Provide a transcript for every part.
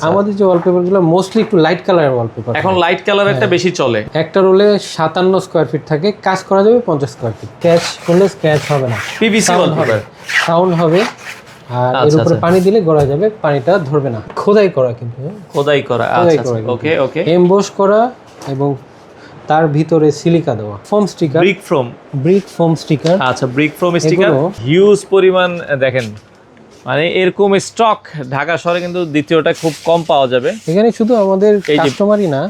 আমাদের যে ওয়ালপেপার গুলো মোস্টলি একটু লাইট কালারের ওয়ালপেপার। এখন লাইট কালারেরটা বেশি চলে। একটা রোলে 57 স্কয়ার ফিট থাকে, কাজ করা যাবে 50 স্কয়ার ফিট। স্ক্র্যাচ করলে স্ক্র্যাচ হবে না, পিভিসি ওয়ালপেপার সাউন্ড হবে। আর এর উপরে পানি দিলে গড়া যাবে, পানিটা ধরবে না। খোদাই করা কিন্তু, খোদাই করা। আচ্ছা ওকে ওকে। এমবস করা এবং তার ভিতরে সিলিকা দেওয়া foam sticker, brick foam sticker. আচ্ছা ব্রিক ফোম স্টিকার হিউজ পরিমাণ। দেখেন মানে এরকম স্টক ঢাকা শহরে কিন্তু দ্বিতীয়টা খুব কম পাওয়া যাবে। এখানে শুধু আমাদের কাস্টমারই না,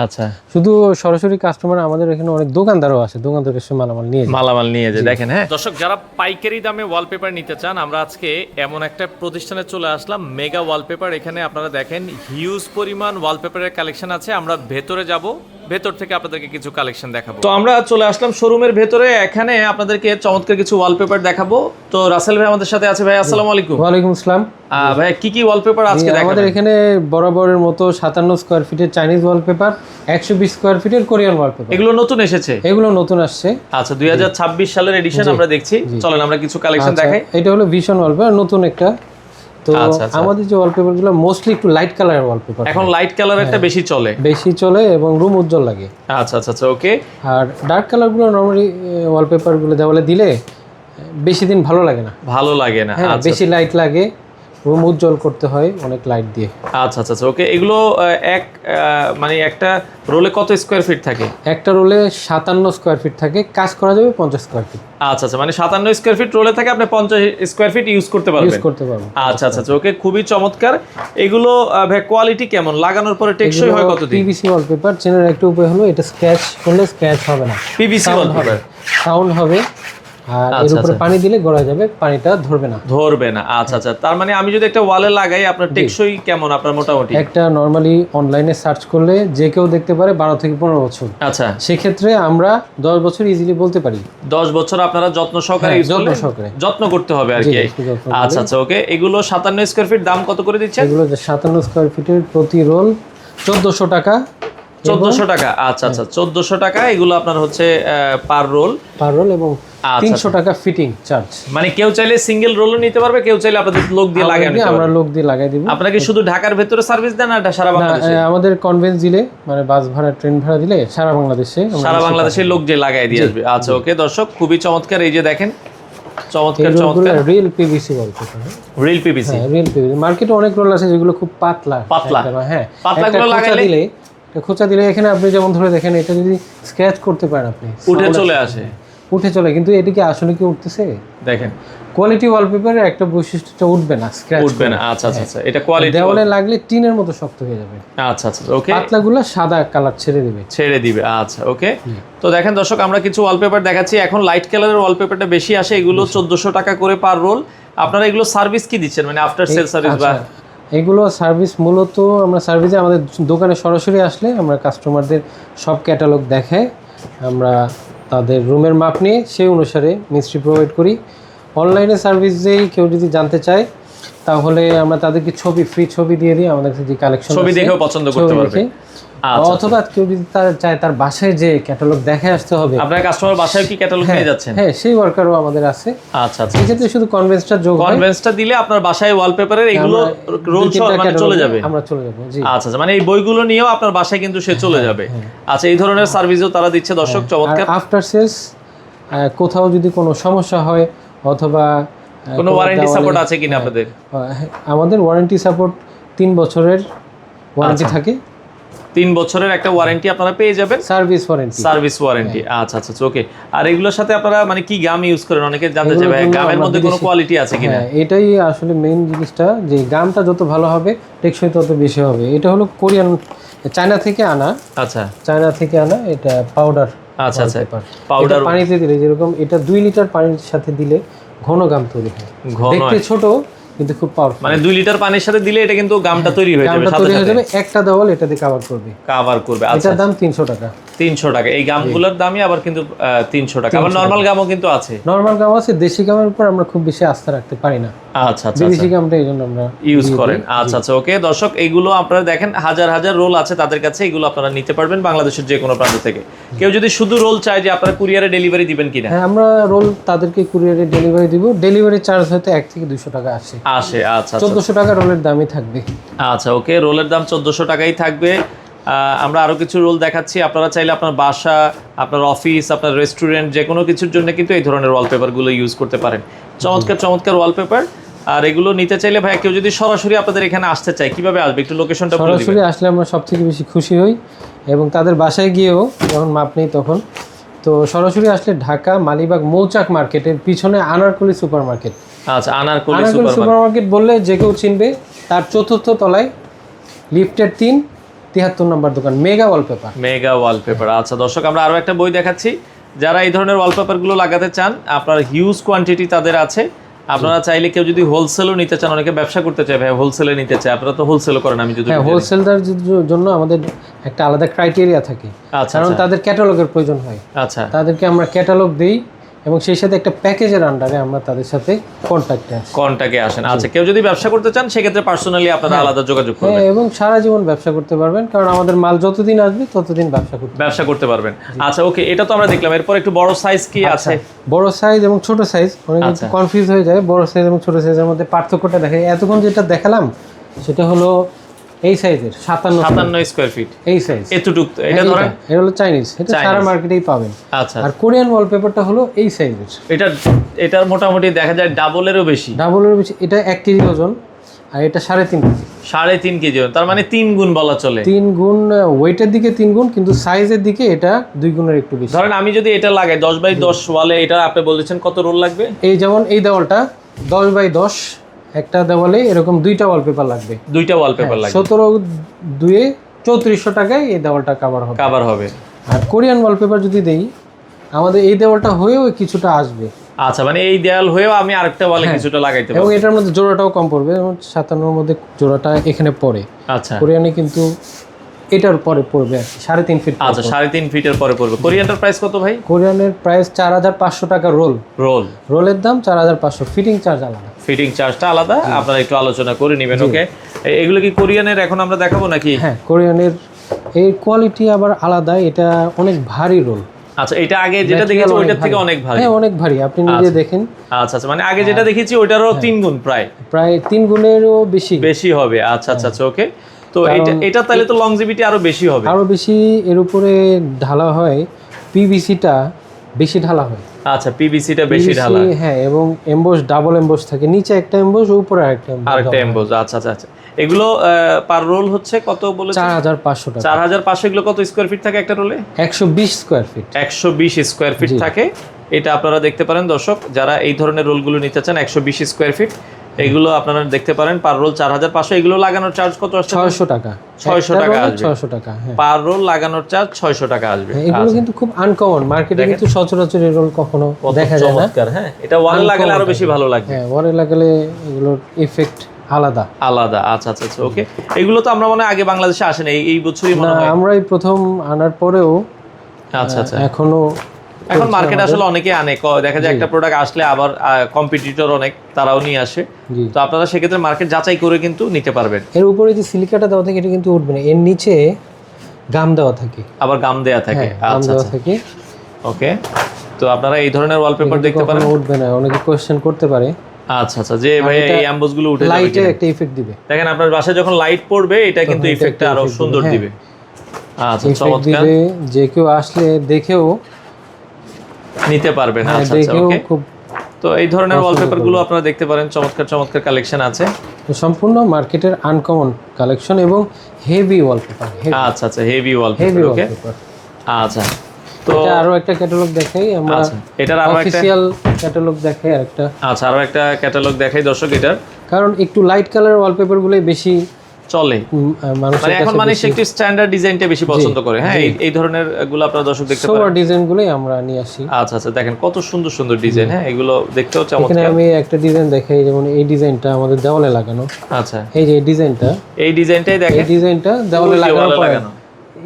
আচ্ছা শুধু সরাসরি কাস্টমার, আমাদের এখানে অনেক দোকানদারও আছে, দোকানদার এসে মালামাল নিয়ে যায়। দেখেন হ্যাঁ দর্শক, যারা পাইকারি দামে ওয়ালপেপার নিতে চান, আমরা আজকে এমন একটা প্রতিষ্ঠানে চলে আসলাম, মেগা ওয়ালপেপার। এখানে আপনারা দেখেন হিউজ পরিমাণ ওয়ালপেপারের কালেকশন আছে। আমরা ভেতরে যাব, ভেতর থেকে আপনাদেরকে কিছু কালেকশন দেখাবো। তো আমরা চলে আসলাম শোরুমের ভেতরে, এখানে আপনাদেরকে চমৎকার কিছু ওয়ালপেপার দেখাবো। তো রাসেল ভাই আমাদের সাথে আছে। ভাই আসসালামু আলাইকুম। ওয়ালাইকুম আসসালাম। ভাই কি কি ওয়ালপেপার আজকে দেখাবেন? আমাদের এখানে বরাবরের মতো 57 স্কয়ার ফিটের চাইনিজ ওয়ালপেপার, 120 স্কয়ার ফিটের কোরিয়ান ওয়ালপেপার। এগুলো নতুন এসেছে? এগুলো নতুন আসছে। আচ্ছা 2026 সালের এডিশন আমরা দেখছি। চলেন আমরা কিছু কালেকশন দেখাই। এটা হলো ভিশন ওয়ালপেপার, নতুন একটা। তো আমাদের যে ওয়ালপেপার গুলো মোস্টলি একটু লাইট কালারের ওয়ালপেপার। এখন লাইট কালারটা বেশি চলে এবং রুম উজ্জ্বল লাগে। আচ্ছা আচ্ছা আচ্ছা ওকে। আর ডার্ক কালার গুলো নরমালি ওয়ালপেপার গুলো দেওয়ালে দিলে বেশি দিন ভালো লাগে না। বেশি লাইট লাগে, রুম উজ্জ্বল করতে হয় অনেক লাইট দিয়ে। আচ্ছা আচ্ছা ওকে। এগুলো মানে একটা রোলে কত স্কয়ার ফিট থাকে? একটা রোলে 57 স্কয়ার ফিট থাকে, কাজ করা যাবে 50 স্কয়ার ফিট। আচ্ছা আচ্ছা, মানে 57 স্কয়ার ফিট রোলে থাকে, আপনি 50 স্কয়ার ফিট ইউজ করতে পারবেন। আচ্ছা আচ্ছা ওকে, খুবই চমৎকার। এগুলো ভাই কোয়ালিটি কেমন? লাগানোর পরে টেকসই হয় কতদিন? PVC wallpaper. চেনার একটা উপায় হলো এটা স্ক্র্যাচ করলে স্ক্র্যাচ হবে না, পিভিসি ওয়ালপেপার সাউন্ড হবে। আর এর উপরে পানি দিলে গড়া যাবে, পানিটা ধরবে না। আচ্ছা আচ্ছা, তার মানে আমি যদি একটা ওয়ালে লাগাই, আপনার টেকসই কেমন আপনার মোটামুটি? একটা নরমালি অনলাইনে সার্চ করলে যে কেউ দেখতে পারে 12 থেকে 15 বছর। আচ্ছা, সেক্ষেত্রে আমরা 10 বছর ইজিলি বলতে পারি। 10 বছর আপনারা যত্ন সহকারে যত্ন করতে হবে আর কি। আচ্ছা আচ্ছা ওকে। এগুলো 57 স্কয়ার ফিট দাম কত করে দিচ্ছেন? এগুলো 57 স্কয়ার ফিটের প্রতি রোল 1400 টাকা। 1400 টাকা। আচ্ছা আচ্ছা 1400 টাকা। এগুলো আপনার হচ্ছে পার রোল এবং 300 টাকা ফিটিং চার্জ। মানে কেউ চাইলে সিঙ্গেল রোলও নিতে পারবে, কেউ চাইলে আপনাদের লোক দিয়ে লাগাই দিতে পারবে। আমরা লোক দিয়ে লাগাই দিব। আপনারা কি শুধু ঢাকার ভিতরে সার্ভিস দেন না সারা বাংলাদেশে? আমাদের কনভেন্স দিলে, মানে বাস ভাড়া ট্রেন ভাড়া দিলে সারা বাংলাদেশে লোক দিয়ে লাগাই দিয়ে আসবে। আচ্ছা ওকে দর্শক, খুবই চমৎকার। এই যে দেখেন চমৎকার real PVC wallpaper. Real PVC মার্কেটে অনেক রোল আছে যেগুলো খুব পাতলা। হ্যাঁ, পাতলাগুলো লাগাইলে খোঁচা দিলে এখানে আপনি যেমন ধরে দেখেন, এটা যদি স্ক্র্যাচ করতে পারেন আপনি উঠে চলে, কিন্তু এটিকে আসলে কি উঠতেছে? দেখেন কোয়ালিটি ওয়ালপেপারের একটা বৈশিষ্ট্য উঠবে না, স্ক্র্যাচ উঠবে না। আচ্ছা আচ্ছা, এটা কোয়ালিটি। দেওয়ালে লাগলে টিনের মতো শক্ত হয়ে যাবে। আচ্ছা আচ্ছা ওকে। পাতলাগুলো সাদা কালার ছেড়ে দিবে। আচ্ছা ওকে। তো দেখেন দর্শক, আমরা কিছু ওয়ালপেপার দেখাচ্ছি। এখন লাইট কালারের ওয়ালপেপারটা বেশি আসে, এগুলো 1400 টাকা করে পার রোল। আপনারা এগুলো সার্ভিস কি দিচ্ছেন, মানে আফটার সেল সার্ভিস? বা এগুলো সার্ভিস মূলত আমরা সার্ভিসে আমাদের দোকানে সরাসরি আসলে আমরা কাস্টমারদের সব ক্যাটালগ দেখাই, আমরা তাদের রুমের মাপ নিয়ে সেই অনুসারে মিস্ত্রি প্রোভাইড করি। অনলাইনে সার্ভিস যেই কেউ যদি জানতে চায়, তাহলে আমরা তাদেরকে ফ্রি ছবি দিয়ে দিই। আমাদের কাছে যে কালেকশন ছবি দেখেও পছন্দ করতে পারবে। অথবা কেউ যদি চায় তার বাসায় যে ক্যাটালগ দেখে আসতে হবে। আপনার কাস্টমার বাসায় কি ক্যাটালগ নিয়ে যাচ্ছেন? হ্যাঁ, সেই ওয়ার্কারও আমাদের আছে। আচ্ছা আচ্ছা, এক্ষেত্রে শুধু কনভেন্সটা দিলে আপনার বাসায় ওয়ালপেপারের এগুলো রোল মানে চলে যাবে। আমরা চলে যাব। জি আচ্ছা আচ্ছা, মানে এই বইগুলো নিয়েও আপনার বাসায় কিন্তু সে চলে যাবে। আচ্ছা, এই ধরনের সার্ভিসও তারা দিচ্ছে দর্শক, চমৎকার। আফটার সেলস কোথাও যদি কোনো সমস্যা হয় অথবা কোনো ওয়ারেন্টি সাপোর্ট আছে কিনা আপনাদের? আমাদের ওয়ারেন্টি সাপোর্ট 3 বছরের ওয়ারেন্টি থাকে। 3 বছরের একটা ওয়ারেন্টি আপনারা পেয়ে যাবেন, সার্ভিস ওয়ারেন্টি। আচ্ছা আচ্ছা ওকে। আর এগুলোর সাথে আপনারা মানে কি গাম ইউজ করেন? অনেকে জানতে চায় ভাই গামের মধ্যে কোনো কোয়ালিটি আছে কিনা? এটাই আসলে মেইন জিনিসটা, যে গামটা যত ভালো হবে টেকসই তত বেশি হবে। এটা হলো কোরিয়ান, চায়না থেকে আনা। আচ্ছা, চায়না থেকে আনা এটা পাউডার। আচ্ছা আচ্ছা, পাউডার পানিতে দিলে, যেরকম এটা 2 লিটার পানির সাথে দিলে ঘন গাম তৈরি হয়। দেখতে ছোট কিন্তু খুব পাওয়ারফুল। মানে 2 লিটার পানির সাথে দিলে এটা কিন্তু গামটা তৈরি হয়ে যাবে সাথে সাথে। একটা দেওয়াল এটা দিয়ে কভার করবে। আচ্ছা, এটার দাম 300 টাকা। 300 টাকা। এই গামগুলোর দামই আবার কিন্তু 300 টাকা। আবার নরমাল গামও কিন্তু আছে। নরমাল গাম আছে, দেশি গামের উপর আমরা খুব বেশি আস্থা রাখতে পারি না। আচ্ছা আচ্ছা বিদেশি কোম্পানি, এই জন্য আমরা ইউজ করেন। আচ্ছা আচ্ছা ওকে দর্শক, এইগুলো আপনারা দেখেন হাজার হাজার রোল আছে তাদের কাছে, এগুলো আপনারা নিতে পারবেন বাংলাদেশের যে কোনো প্রান্ত থেকে। কেউ যদি শুধু রোল চায় যে আপনারা কুরিয়ারে ডেলিভারি দিবেন কিনা? হ্যাঁ, আমরা রোল তাদেরকে কুরিয়ারে ডেলিভারি দিব। ডেলিভারি চার্জ হয়তো 1 থেকে 200 টাকা আসে। আসে আচ্ছা 1400 টাকা রোলের দামই থাকবে। আচ্ছা ওকে, রোলের দাম 1400 টাকাই থাকবে। আমরা আরো কিছু রোল দেখাচ্ছি, আপনারা চাইলে আপনার বাসা, আপনার অফিস, আপনার রেস্টুরেন্ট যে কোনো কিছুর জন্য কিন্তু এই ধরনের ওয়ালপেপারগুলো ইউজ করতে পারেন। চমৎকার চমৎকার ওয়ালপেপার। আর এগুলো নিতে চাইলে ভাই কেউ যদি সরাসরি আপনাদের এখানে আসতে চায় কিভাবে আসবে, একটু লোকেশনটা বলে দিবেন। সরাসরি আসলে আমরা সবথেকে বেশি খুশি হই, এবং তাদের বাসায় গিয়েও যখন মাপ নেই তখন। তো সরাসরি আসলে ঢাকা মালিবাগ মৌচাক মার্কেটের পিছনে আনারকলি সুপার মার্কেট। আচ্ছা, আনারকলি সুপার মার্কেট বললে যে কেউ চিনবে। তার 4th তলায় লিফটের 73 নম্বর দোকান, মেগা ওয়ালপেপার। Mega wallpaper. আচ্ছা দর্শক, আমরা আরো একটা বই দেখাচ্ছি। যারা এই ধরনের ওয়ালপেপারগুলো লাগাতে চান, আপনার হিউজ কোয়ান্টিটি তাদের আছে। আপনারা চাইলে কেউ যদি হোলসেলও নিতে চান, অনেকে ব্যবসা করতে চায় ভাই, হোলসেলে নিতে চায়, আপনারা তো হোলসেলও করেন আমি যদি। হ্যাঁ, হোলসেলদের জন্য আমাদের একটা আলাদা ক্রাইটেরিয়া থাকে, কারণ তাদের ক্যাটালগের প্রয়োজন হয়। আচ্ছা, তাদেরকে আমরা ক্যাটালগ দিই এবং সেই সাথে একটা প্যাকেজের আন্ডারে আমরা তাদের সাথে কন্ট্যাক্টে আসেন। আচ্ছা, কেউ যদি ব্যবসা করতে চান সেক্ষেত্রে পার্সোনালি আপনারা আলাদা যোগাযোগ করবেন। হ্যাঁ, এবং সারা জীবন ব্যবসা করতে পারবেন, কারণ আমাদের মাল যতদিন আসবে ততদিন ব্যবসা করতে পারবেন। আচ্ছা ওকে, এটা তো আমরা দেখলাম। এরপর একটু বড় সাইজ কি আছে? বড় সাইজ এবং ছোট সাইজ, অনেকে কনফিউজ হয়ে যায়। বড় সাইজ এবং ছোট সাইজের মধ্যে পার্থক্যটা দেখে। এতক্ষণ যেটা দেখালাম সেটা হলো এই সাইজের 57 স্কয়ার ফিট, এই সাইজ এতটুকু। এটা ধরেন এটা হলো চাইনিজ, এটা সারা মার্কেটেই পাবেন। আচ্ছা, আর কোরিয়ান ওয়ালপেপারটা হলো এই সাইজের। এটার মোটামুটি দেখা যায় ডাবলেরও বেশি। এটা 1 কেজি ওজন, আর এটা 3.5 কেজি। 3.5 কেজি ওজন, তার মানে 3 গুণ বলা চলে। 3 গুণ ওয়েটের দিকে 3 গুণ, কিন্তু সাইজের দিকে এটা 2 গুণের একটু বেশি। ধরেন আমি যদি এটা লাগাই 10x10 ওয়ালে, এটা আপনি বলেছেন কত রোল লাগবে? এই যেমন এই দেওয়ালটা 10x10, একটা দেওয়ালে এরকম 2টা ওয়ালপেপার লাগবে। 2টা ওয়ালপেপার লাগবে। 17×2 3400 টাকায় এই দেওয়ালটা কভার হবে। আর কোরিয়ান ওয়ালপেপার যদি দেই, আমাদের এই দেওয়ালটা হয়েও কিছুটা আসবে। আচ্ছা, মানে এই দেওয়াল হয়েও আমি আরেকটা ওয়ালে কিছুটা লাগাইতে পারবো। এবং এটার মধ্যে জোড়াটাও কম পড়বে, যেমন 57 মধ্যে জোড়াটা এখানে পড়ে। আচ্ছা, কোরিয়ানে কিন্তু এটার পরে পড়বে 3.5 ফিট। আচ্ছা, 3.5 ফিটের পরে পড়বে। কোরিয়ানটার প্রাইস কত ভাই? কোরিয়ানের প্রাইস 4500 টাকা রোলের দাম 4500, ফিটিং চার্জ আলাদা। ফিটিং চার্জটা আলাদা, আপনারা একটু আলোচনা করে নেবেন। ওকে, এগুলো কি কোরিয়ানের এখন আমরা দেখাবো নাকি? হ্যাঁ, কোরিয়ানের এই কোয়ালিটি আবার আলাদা, এটা অনেক ভারী রোল। আচ্ছা, এটা আগে যেটা দেখেছি ওইটার থেকে অনেক ভারী। হ্যাঁ, অনেক ভারী, আপনি নিজে দেখেন। আচ্ছা আচ্ছা, মানে আগে যেটা দেখেছি ওইটারও 3 গুণ, প্রায় 3 গুণেরও বেশি হবে। আচ্ছা আচ্ছা আচ্ছা ওকে। তো এটা তাহলে তো লংজিভিটি আরো বেশি হবে। আরো বেশি। এর উপরে ঢালা হয় পিভিসিটা, বেশি ঢালা হয়। আচ্ছা, পিভিসিটা বেশি ঢালা। হ্যাঁ, এবং এমবোস, ডাবল এমবোস থাকে, নিচে একটা এমবোস, উপরে আরেকটা এমবোস। আচ্ছা আচ্ছা আচ্ছা। এগুলো পার রোল হচ্ছে কত বলেছেন? 4500 টাকা। 4500। এগুলো কত স্কয়ার ফিট থাকে একটা রোলে? 120 স্কয়ার ফিট। 120 স্কয়ার ফিট থাকে। এটা আপনারা দেখতে পারেন দর্শক, যারা এই ধরনের রোলগুলো নিতে চান 120 স্কয়ার ফিট, এগুলো আপনারা দেখতে পারেন। Per roll 4500। এগুলো লাগানোর চার্জ কত আসছে? 600 টাকা। 600 টাকা আসবে। 600 টাকা, হ্যাঁ। পার রোল লাগানোর চার্জ 600 টাকা আসবে। এগুলো কিন্তু খুব আনকমন, মার্কেটে কিন্তু সচরাচর এই রোল কখনো দেখা যায় না। চমৎকার। হ্যাঁ, এটা ওয়ালে লাগালে আরো বেশি ভালো লাগবে। হ্যাঁ, ওয়ালে লাগালে এগুলোর ইফেক্ট আলাদা। আচ্ছা আচ্ছা আচ্ছা ওকে। এগুলো তো আমরা মনে হয় আগে বাংলাদেশে আসে না, এই বছরই মনে হয়। আমরাই প্রথম আনার পরেও আচ্ছা আচ্ছা এখন মার্কেট আসলে অনেকে আনে, দেখা যায় একটা প্রোডাক্ট আসলে আবার কম্পিটিটর অনেক তারাও নিয়ে আসে। তো আপনারা সেক্ষেত্রে মার্কেট যাচাই করে কিন্তু নিতে পারবেন। এর উপরে যে সিলিকাটা দেওয়া থাকে এটা কিন্তু উঠবে না, এর নিচে গাম দেওয়া থাকে। আবার গাম দেওয়া থাকে। আচ্ছা আচ্ছা ওকে। তো আপনারা এই ধরনের ওয়ালপেপার দেখতে পারেন। উঠবে না, অনেকে কোশ্চেন করতে পারে। আচ্ছা আচ্ছা, যে ভাই এই অ্যাম্বুস গুলো উঠে যাবে, লাইটে একটা ইফেক্ট দিবে। দেখেন আপনার বাসায় যখন লাইট পড়বে এটা কিন্তু ইফেক্টটা আরো সুন্দর দিবে। আচ্ছা, চমৎকার। যে কেউ আসলে দেখেও নিতে পারবেন। আচ্ছা আচ্ছা ওকে। তো এই ধরনের ওয়ালপেপার গুলো আপনারা দেখতে পারেন, চমৎকার চমৎকার কালেকশন আছে। সম্পূর্ণ মার্কেটের আনকমন কালেকশন এবং হেভি ওয়ালপেপার। আচ্ছা আচ্ছা, হেভি ওয়ালপেপার। ওকে, আচ্ছা। তো আরো একটা ক্যাটালগ দেখাই আমরা। আচ্ছা, এটার আরো একটা অফিশিয়াল ক্যাটালগ দেখাই আরেকটা। আচ্ছা, আরো একটা ক্যাটালগ দেখাই দর্শক এটার, কারণ একটু লাইট কালার ওয়ালপেপার গুলোই বেশি চলে। মানে এখন মানুষ একটু স্ট্যান্ডার্ড ডিজাইনটা বেশি পছন্দ করে। হ্যাঁ, এই ধরনের গুলো আপনারা দর্শক দেখতে পারেন। সোবার ডিজাইনগুলোই আমরা নিয়ে আসি। আচ্ছা আচ্ছা, দেখেন কত সুন্দর সুন্দর ডিজাইন। হ্যাঁ, এগুলো দেখতেও চমৎকার। এখানে আমি একটা ডিজাইন দেখাই, যেমন এই ডিজাইনটা আমাদের দেওয়ালে লাগানো। আচ্ছা, এই যে ডিজাইনটাই দেখেন, এই ডিজাইনটাই এই ডিজাইনটা দেওয়ালে লাগানো।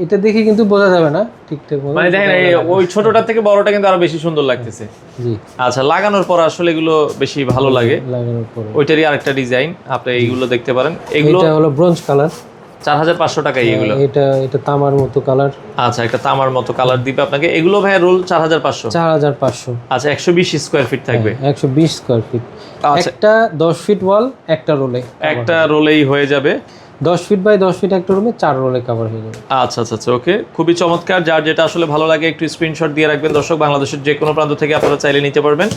এটা দেখে কিন্তু বোঝা যাবে না ঠিকঠাক ভাবে। মানে দেখেন ওই ছোটটা থেকে বড়টা কিন্তু আরো বেশি সুন্দর লাগতেছে। জি আচ্ছা, লাগানোর পর আসলে এগুলো বেশি ভালো লাগে। লাগানোর পরে ওইটারই আরেকটা ডিজাইন, আপনি এইগুলো দেখতে পারেন। এগুলো এটা হলো ব্রোঞ্জ কালার, 4500 টাকায় এগুলো। এটা তামার মতো কালার। আচ্ছা, একটা তামার মতো কালার দিবে আপনাকে। এগুলো ভাই রোল 4500। 4500। আচ্ছা, 120 স্কয়ার ফিট থাকবে। 120 স্কয়ার ফিট। আচ্ছা। একটা 10 ফিট ওয়াল একটা রোলে, একটা রোলেই হয়ে যাবে। 10 ফিট বাই 10 ফিট একটা রুমে 4 রোলে কভার হয়ে যাবে। আচ্ছা আচ্ছা আচ্ছা, ওকে, খুবই চমৎকার। যার যেটা আসলে ভালো লাগে একটু স্ক্রিনশট দিয়ে রাখবেন দর্শক। বাংলাদেশের যে কোনো প্রান্ত থেকে আপনারা চাইলে নিতে পারবেন।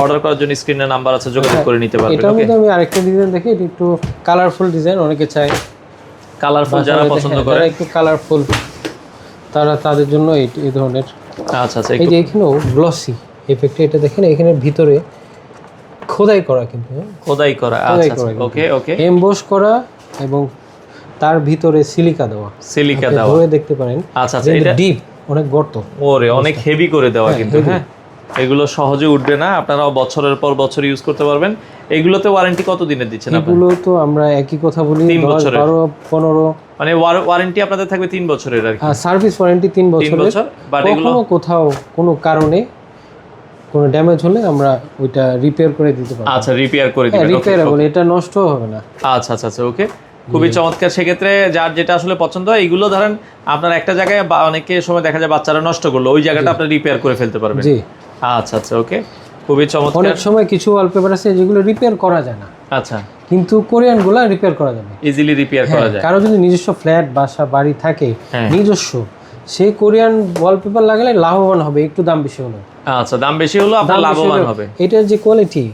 অর্ডার করার জন্য স্ক্রিনে নাম্বার আছে, যোগাযোগ করে নিতে পারবেন। এটার ওকে, মধ্যে আমি আরেকটা ডিজাইন দেখি, এটা একটু কালারফুল ডিজাইন, অনেকে চায় কালারফুল যারা পছন্দ করে, যারা একটু কালারফুল তাদের জন্য এই ধরনের। আচ্ছা আচ্ছা, এই যে এখানেও গ্লসি এফেক্ট, এটা দেখেন এখানে ভিতরে খোদাই করা, কিন্তু খোদাই করা। আচ্ছা ওকে ওকে, এমবস করা এবং তার ভিতরে সিলিকা দেওয়া, সিলিকা দেওয়া, ধরে দেখতে পারেন। আচ্ছা আচ্ছা, এটা ডিপ, অনেক গর্ত, ওরে অনেক হেভি করে দেওয়া কিন্তু। হ্যাঁ, এগুলো সহজে উঠবে না, আপনারাও বছরের পর বছর ইউজ করতে পারবেন। এগুলোতে ওয়ারেন্টি কত দিনের দিচ্ছেন আপনারা? এগুলো তো আমরা একই কথা বলি, 3 10, বছরের। 12, 15, মানে ওয়ারেন্টি আপনাদের থাকবে 3 বছরের আর কি। সার্ভিস ওয়ারেন্টি 3 3 বছরের। বছর, বাট এগুলো কখনো কোথাও কোনো কারণে কোনো ড্যামেজ হলে আমরা ওইটা রিপেয়ার করে দিতে পারবো। আচ্ছা, রিপেয়ার করে দিবেন। রিপেয়ারেবল, এটা নষ্ট হবে না। আচ্ছা আচ্ছা আচ্ছা, ওকে, খুবই চমৎকার। সেক্ষেত্রে যার যেটা আসলে পছন্দ হয়, এইগুলো ধরেন আপনার একটা জায়গায় অনেকে সময় দেখা যায় বাচ্চারা নষ্ট করলো, ওই জায়গাটা আপনি রিপেয়ার করে ফেলতে পারবেন। জি, আচ্ছা আচ্ছা, ওকে, খুবই চমৎকার। অনেক সময় কিছু ওয়ালপেপার আছে যেগুলো রিপেয়ার করা যায় না, আচ্ছা, কিন্তু কোরিয়ান গুলা রিপেয়ার করা যাবে, ইজিলি রিপেয়ার করা যায়। কারো যদি নিজস্ব ফ্ল্যাট বাসা বাড়ি থাকে হ্যাঁ। নিজস্ব, সে কোরিয়ান ওয়ালপেপার লাগালে লাভবান হবে, একটু দাম বেশি হলো। আচ্ছা, দাম বেশি হলো আপনার লাভবান হবে। এটার যে কোয়ালিটি,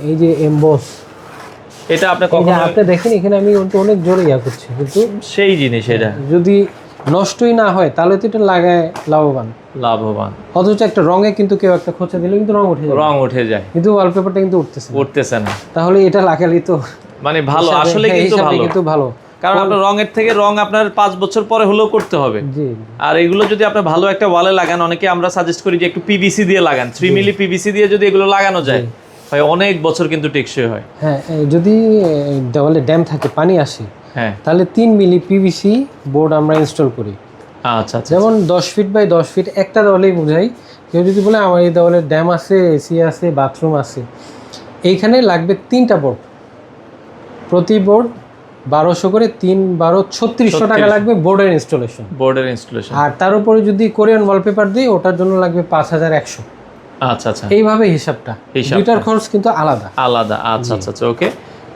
এই যে এমবস, এটা আপনি এই যে কখনো আপনি দেখেন এখানে আমি অনেক জোরে করছি, কিন্তু সেই জিনিস এটা যদি নষ্টই না হয় তাহলে তো এটা লাগায় লাভবান। লাভবান, অথচ একটা রঙে কিন্তু কেউ একটা খোঁচা দিলে কিন্তু রং উঠে যাবে, রং উঠে যায়, কিন্তু ওয়ালপেপারটা কিন্তু উঠতেছে না। উঠতেছে না, তাহলে এটা লাগালেই তো মানে ভালো, আসলে কিন্তু ভালো। কারণ আপনার রঙের থেকে রং আপনার 5 বছর পরে হলেও করতে হবে। জি, আর এগুলো যদি আপনি ভালো একটা ওয়ালে লাগান, অনেকে আমরা সাজেস্ট করি যে একটু পিভিসি দিয়ে লাগান, 3 মিলি পিভিসি দিয়ে যদি এগুলো লাগানো যায় ভাই অনেক বছর কিন্তু টেকসই হয়। হ্যাঁ, যদি দেওয়ালে ড্যাম থাকে, পানি আসে, হ্যাঁ, তাহলে 3 মিলি পিভিসি বোর্ড আমরা ইনস্টল করি। আচ্ছা আচ্ছা, যেমন 10 ফিট বাই 10 ফিট একটা দেওয়ালেই বোঝাই। কেউ যদি বলে আমার এই দেওয়ালে ড্যাম আছে, এসি আছে, বাথরুম আছে, এইখানে লাগবে 3টা বোর্ড, প্রতি বোর্ড 1200 করে, 3 12 3600 টাকা লাগবে বোর্ডের ইনস্টলেশন। বোর্ডের ইনস্টলেশন, আর তার উপরে যদি কোরিয়ান ওয়ালপেপার দিই ওটার জন্য লাগবে 5100। আচ্ছা আচ্ছা, এইভাবে হিসাবটা, দুইটার খরচ কিন্তু আলাদা আলাদা। আচ্ছা আচ্ছা আচ্ছা, ওকে।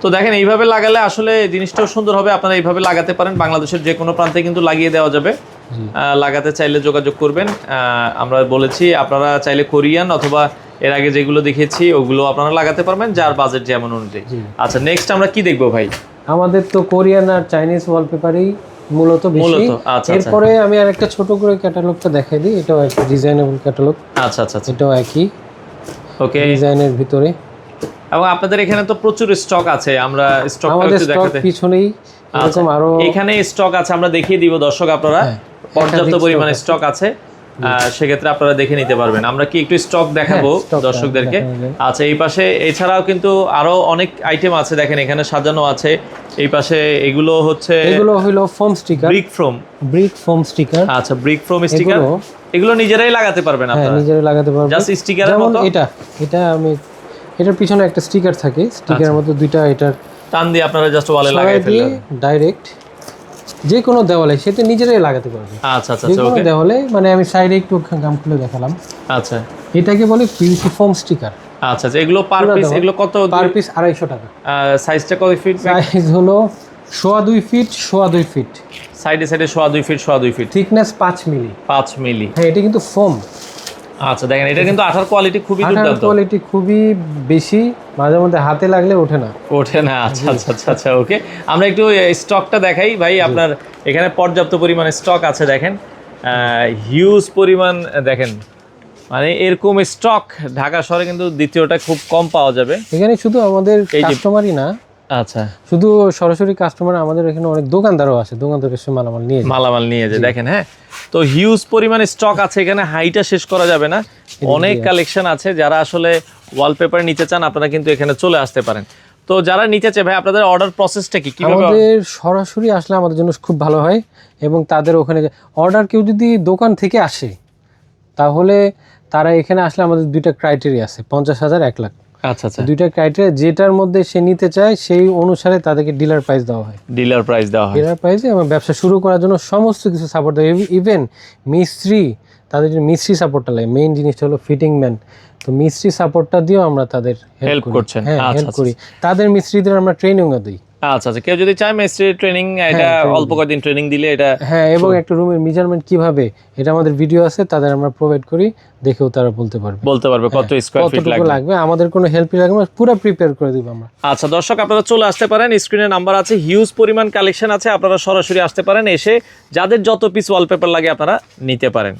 তো দেখেন এইভাবে লাগালে আসলে জিনিসটাও সুন্দর হবে। আপনারা এইভাবে লাগাতে পারেন, বাংলাদেশের যে কোনো প্রান্তে কিন্তু লাগিয়ে দেওয়া যাবে। লাগাতে চাইলে যোগাযোগ করবেন। আমরা বলেছি আপনারা চাইলে কোরিয়ান অথবা এর আগে যেগুলো দেখেছি ওগুলো আপনারা লাগাতে পারবেন, যার বাজেট যেমন অনুযায়ী। আচ্ছা, নেক্সট আমরা কি দেখবো ভাই? আমাদের তো কোরিয়ান আর চাইনিজ ওয়ালপেপারই মূলত বেশি। আচ্ছা, এরপরে আমি আর একটা ছোট করে ক্যাটালগটা দেখাই দিই, এটাও একটা ডিজাইনেবল ক্যাটালগ। আচ্ছা আচ্ছা আচ্ছা, এটাও একই ওকে, ডিজাইনের ভিতরে। এবং আপনাদের এখানে তো প্রচুর স্টক আছে, আমরা স্টক আমাদের একটু স্টক দেখাতে। পিছনেই এরকম আরো এখানে স্টক আছে, আমরা দেখিয়ে দিব দর্শক, আপনারা পর্যাপ্ত পরিমাণে স্টক আছে, সেক্ষেত্রে আপনারা দেখে নিতে পারবেন। আমরা কি একটু স্টক দেখাবো দর্শকদেরকে? আচ্ছা, এই পাশে এছাড়াও কিন্তু আরো অনেক আইটেম আছে, দেখেন এখানে সাজানো আছে। এই পাশে এগুলো হচ্ছে, এগুলো হলো foam sticker, brick foam sticker. আচ্ছা, ব্রিক ফোম স্টিকার, এগুলো নিজেরাই লাগাতে পারবেন আপনারা? নিজেরাই লাগাতে পারবেন, জাস্ট স্টিকারের মতো। এটা আমি এটার পিছনে একটা স্টিকার থাকে, স্টিকারের মতো দুইটা, এটার টান দিয়ে আপনারা জাস্ট ওয়ালে লাগাই ফেলবেন ডাইরেক্ট, যে কোনো দেওয়ালে সেটা নিজেরাই লাগাতে পারবে। আচ্ছা আচ্ছা, যে কোনো দেওয়ালে, মানে আমি সাইডে একটু গাম খুলে দেখালাম। আচ্ছা, এটাকে বলে পিভিসি ফোম স্টিকার। আচ্ছা আচ্ছা, এগুলো পার পিস, এগুলো কত? পার পিস 250 টাকা। সাইজটা কত ফিট? সাইজ হলো 2.5 ফিট, 2.5 ফিট, সাইডে সাইডে 2.5 ফিট, 2.5 ফিট, থিকনেস 5 মিলি। 5 মিলি। হ্যাঁ, এটা কিন্তু ফোম। আচ্ছা, দেখেন এটা কিন্তু আঠার কোয়ালিটি খুবই দুর্দান্ত, কোয়ালিটি খুবই বেশি, মাঝে মধ্যে হাতে লাগলে ওঠে না। আচ্ছা আচ্ছা আচ্ছা আচ্ছা, ওকে। আমরা একটু স্টকটা দেখাই ভাই, আপনার এখানে পর্যাপ্ত পরিমাণে স্টক আছে, দেখেন হিউজ পরিমাণ, দেখেন মানে এরকম স্টক ঢাকা শহরে কিন্তু দ্বিতীয়টা খুব কম পাওয়া যাবে। এখানে শুধু আমাদের কাস্টমারই না, আচ্ছা, শুধু সরাসরি কাস্টমার, আমাদের এখানে অনেক দোকানদারও আছে, দোকানদার এসে মালামাল নিয়ে যায়, দেখেন। হ্যাঁ, তো হিউজ পরিমাণে স্টক আছে এখানে, হাইটা শেষ করা যাবে না, অনেক কালেকশন আছে। যারা আসলে ওয়ালপেপার নিতে চান আপনারা কিন্তু এখানে চলে আসতে পারেন। তো যারা নিতে চায় ভাই আপনাদের অর্ডার প্রসেসটা কি কিভাবে? আমাদের সরাসরি আসলে আমাদের জন্য খুব ভালো হয়, এবং তাদের ওখানে অর্ডার কেউ যদি দোকান থেকে আসে তাহলে তারা এখানে আসলে আমাদের দুইটা ক্রাইটেরিয়া আছে, 50,000 1 লাখ। আচ্ছা আচ্ছা, দুইটা ক্রাইটেরিয়া, যেটার মধ্যে সে নিতে চায় সেই অনুসারে তাদেরকে ডিলার প্রাইস দেওয়া হয়। ডিলার প্রাইস দেওয়া হয়। ডিলার প্রাইসে এবং ব্যবসা শুরু করার জন্য সমস্ত কিছু সাপোর্ট দেয়। ইভেন মিস্ত্রি, তাদের যে মিস্ত্রি সাপোর্টটা লাগে, মেইন জিনিসটা হলো ফিটিং ম্যান, তো মিস্ত্রি সাপোর্টটা দিয়েও আমরা তাদের হেল্প করছেন। হ্যাঁ আচ্ছা হেল্প আচ্ছা করি। তাদের মিস্ত্রিদের আমরা ট্রেনিংও দিই। আচ্ছা আচ্ছা, কেউ যদি চায় মিস্ত্রি ট্রেনিং, এটা অল্প কয়েকদিন ট্রেনিং দিলে এটা হ্যাঁ, এবং একটা রুমের মেজারমেন্ট কিভাবে, এটা আমাদের ভিডিও আছে, তাদের আমরা প্রোভাইড করি, দেখেও তারা বলতে পারবে কত স্কয়ার ফিট কতটুকু লাগবে। আমাদের কোনো হেল্পই লাগবে না, পুরো প্রিপেয়ার করে দিব আমরা। আচ্ছা দর্শক, আপনারা চলে আসতে পারেন, স্ক্রিনে নাম্বার আছে, হিউজ পরিমাণ কালেকশন আছে, আপনারা সরাসরি আসতে পারেন, এসে যাদের যত পিস ওয়ালপেপার লাগে আপনারা নিতে পারেন।